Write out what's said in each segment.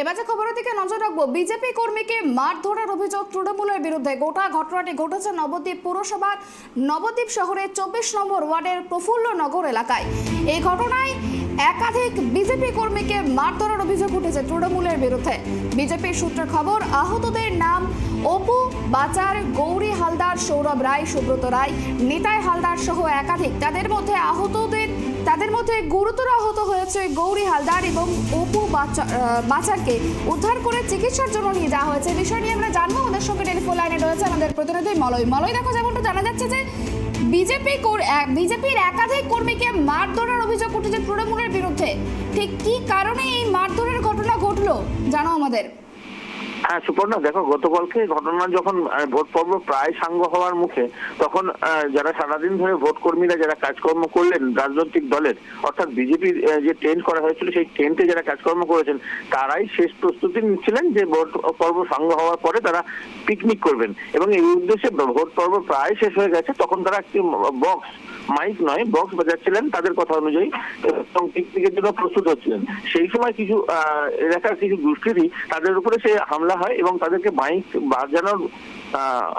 এবার যে খবরের দিকে নজর রাখবো, বিজেপি কর্মীকে মারধরের অভিযোগ তৃণমূলের বিরুদ্ধে। গোটা ঘটনাটি ঘটেছে নবদ্বীপ পুরসভার নবদ্বীপ শহরের 24 নম্বর ওয়ার্ডের প্রফুল্লনগর এলাকায়। এই ঘটনায় একাধিক বিজেপি কর্মীকে মারধরের অভিযোগ উঠেছে তৃণমূলের বিরুদ্ধে। বিজেপির সূত্রে খবর, আহতদের নাম অপু বাচার, গৌরী হালদার, সৌরভ রায়, সুব্রত রায়, নিতাই হালদার সহ একাধিক। তাদের মধ্যে গুরুতর আহত হয়েছে গৌরী হালদার এবং অপু বাচারকে উদ্ধার করে চিকিৎসার জন্য নিয়ে যাওয়া হয়েছে। বিষয় নিয়ে আমরা জানবো। আমাদের সঙ্গে টেলিফোন লাইনে রয়েছে আমাদের প্রতিনিধি মলয়। দেখো, যেমনটা জানা যাচ্ছে যে বিজেপির একাধিক কর্মীকে মারধরের অভিযোগ উঠেছে তৃণমূলের বিরুদ্ধে। ঠিক কি কারণে এই মারধরের ঘটনা ঘটলো জানো আমাদের? হ্যাঁ সুপর্ণা, দেখো, গতকালকে ঘটনা যখন ভোট পর্ব প্রায় সাঙ্গ হওয়ার মুখে, তখন যারা সারাদিন ধরে ভোট কর্মীরা যারা কাজকর্ম করলেন রাজনৈতিক দলের, অর্থাৎ বিজেপির যে টেন্ট করা হয়েছিল সেই টেন্টে যারা কাজকর্ম করেছেন, তারাই শেষ প্রস্তুতি নিচ্ছিলেন যে ভোট পর্ব সাঙ্গ হওয়ার পরে তারা পিকনিক করবেন। এবং এই উদ্দেশ্যে ভোট পর্ব প্রায় শেষ হয়ে গেছে, তখন তারা একটি বক্স, মাইক নয় বক্স বাজাচ্ছিলেন তাদের কথা অনুযায়ী, এবং পিকনিকের জন্য প্রস্তুত হচ্ছিলেন। সেই সময় কিছু এলাকার কিছু দুষ্কৃতী তাদের উপরে সে হামলা হয় এবং তাদেরকে মাইক বাজানোর,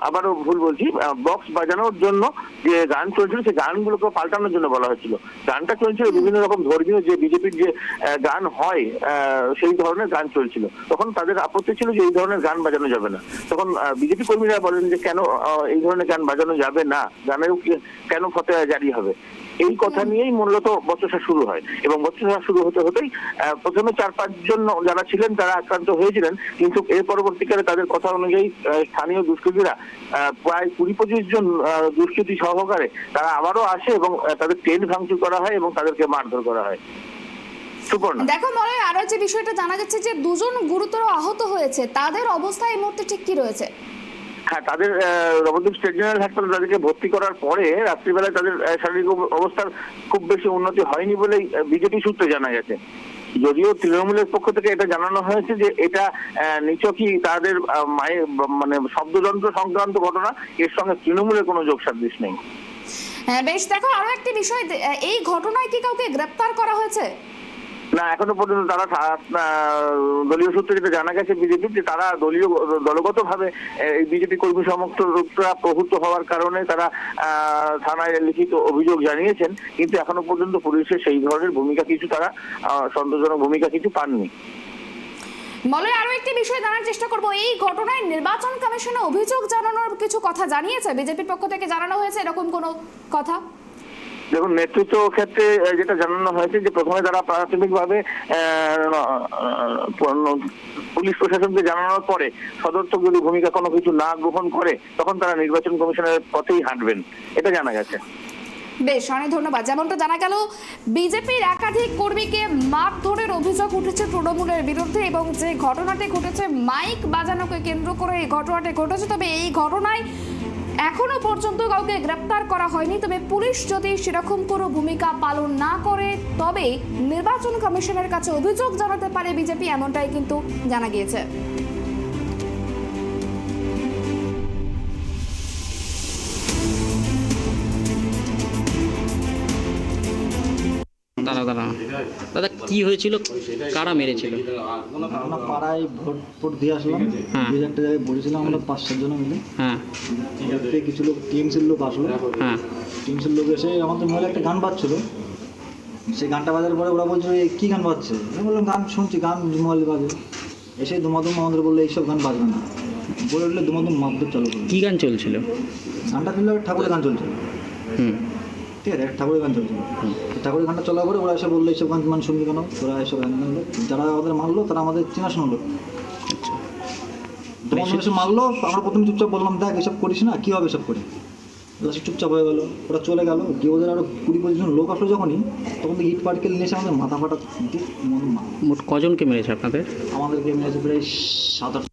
আবারও ভুল বলছি, বক্স বাজানোর জন্য যে গান চলছিল সেই গানগুলোকে পাল্টানোর জন্য বলা হয়েছিল। গানটা চলছিল বিভিন্ন রকম ধর্মীয় যে বিজেপির যে গান হয় সেই ধরনের গান চলছিল। তখন তাদের আপত্তি ছিল যে এই ধরনের গান বাজানো যাবে না। তখন বিজেপি কর্মীরা বলেন যে কেন এই ধরনের গান বাজানো যাবে না, গানেও কেন ফতোয়া জারি হবে। এই কথা নিয়েই মূলত বচসা শুরু হয় এবং বচসা শুরু হতে হতেই প্রথমে 4-5 জন যারা ছিলেন তারা আক্রান্ত হয়েছিলেন, কিন্তু এর পরবর্তীকালে তাদের কথা অনুযায়ী স্থানীয় দুষ্কৃতীরা প্রায় 20-25 জন দুষ্কৃতী সহকারে তারা আবারও আসে এবং তাদের টেন্ট ভাঙচুর করা হয় এবং তাদেরকে মারধর করা হয়। দেখো মলয়, আরো যে বিষয়টা জানা যাচ্ছে যে 2 জন গুরুতর আহত হয়েছে, তাদের অবস্থা এই মুহূর্তে ঠিক কি রয়েছে? হ্যাঁ, তাদের নবদ্বীপ স্টেট জেনারেল হাসপাতালে তাদেরকে ভর্তি করার পরে রাত্রিবেলায় তাদের শারীরিক অবস্থার খুব বেশি উন্নতি হয়নি বলেই বিজেপি সূত্রে জানা গেছে। যদিও তৃণমূলের পক্ষ থেকে এটা জানানো হয়েছে যে এটা নিছকই তাদের মানে শব্দযন্ত্র সংক্রান্ত ঘটনা, এর সঙ্গে তৃণমূলের কোনো যোগসাদৃশ্য নেই। হ্যাঁ বেশ, দেখো আরো একটি বিষয়, এই ঘটনায় কি কাউকে গ্রেফতার করা হয়েছে? না, এখনো পর্যন্ত তারা দলীয় সূত্রে যেটা জানা গেছে বিজেপির, যে তারা দলগতভাবে এই বিজেপি কর্মী সমর্থকরা প্রভূত হওয়ার কারণে তারা থানায় লিখিত অভিযোগ জানিয়েছেন, কিন্তু এখনো পর্যন্ত পুলিশের সেই ধরনের ভূমিকা কিছু, তারা সন্তোষজনক ভূমিকা কিছু পাননি। মলয়, আরো একটি বিষয় জানার চেষ্টা করব, এই ঘটনায় নির্বাচন কমিশনে অভিযোগ জানানোর কিছু কথা জানিয়েছে বিজেপির পক্ষ থেকে, জানানো হয়েছে এরকম কোনো কথা? দেখুন, নেতৃত্ব ক্ষেত্রে যেটা জানানো হয়েছে যে প্রথমে তারা প্রাথমিকভাবে পুলিশ প্রশাসনকে জানানোর পরে সদর্থক যদি ভূমিকা কোনো কিছু না গ্রহণ করে তখন তারা নির্বাচন কমিশনের পথেই হাঁটবেন, এটা জানা গেছে। বেশ, অনেক ধন্যবাদ। যেমনটা জানা গেল, বিজেপির একাধিক কর্মীকে মারধরের অভিযোগ উঠেছে তৃণমূলের বিরুদ্ধে এবং যে ঘটনাটি ঘটেছে মাইক বাজানোকে কেন্দ্র করে এই ঘটনাটি ঘটেছে। তবে এই ঘটনায় এখনো পর্যন্ত কাউকে গ্রেপ্তার করা হয়নি। তবে পুলিশ যদি সেরকম কোনো ভূমিকা পালন না করে তবে নির্বাচন কমিশনের কাছে অভিযোগ জানাতে পারে বিজেপি, এমনটাই কিন্তু জানা গিয়েছে। দাদা, কি হয়েছিল, কারা মেরেছিল? আমরা পাড়ায় ভোট দিয়ে আসলাম, 2000 জায়গায় বসেছিলাম আমরা 5-7 জন মিলে। কিছু লোক টিএমসির লোক আসলো, টিএমসির লোক এসে আমাদের মহিলা একটা গান বাজছিল, সেই গানটা বাজার পরে ওরা বলছে কি গান বাজছে, আমি বললাম গান শুনছি, গান মোবাইল বাজে। এসে দুমাদুম আমাদের বললো এইসব গান বাজবে না, বলে উঠলে দুমাদুম মারধর চালু করলো। কি গান চলছিল? গানটা ছিল ঠাকুরের গান চলছিল, ঠিক আছে, ঠাকুরের গান চলছিল। ঠাকুরের গানটা চলার পরে ওরা এসে বললো এইসব গান মান শুনবি কেন, ওরা এসব গান গানলো। যারা আমাদের মারলো তারা আমাদের চেনাশোনা লোক, এসে মারলো। আমরা প্রথমে চুপচাপ বললাম দেখ এসব করিস না, কী হবে এসব করে, লাস্টে চুপচাপ হয়ে গেলো। ওরা চলে গেল, গিয়ে ওদের আরও 20-25 জন লোক আসলো যখনই, তখন ইট পাটকেল নিয়ে এসে আমাদের মাথা ফাটা। মোট কজনকে মেরেছে আপনাদের? আমাদেরকে মেরেছে প্রায় 7-8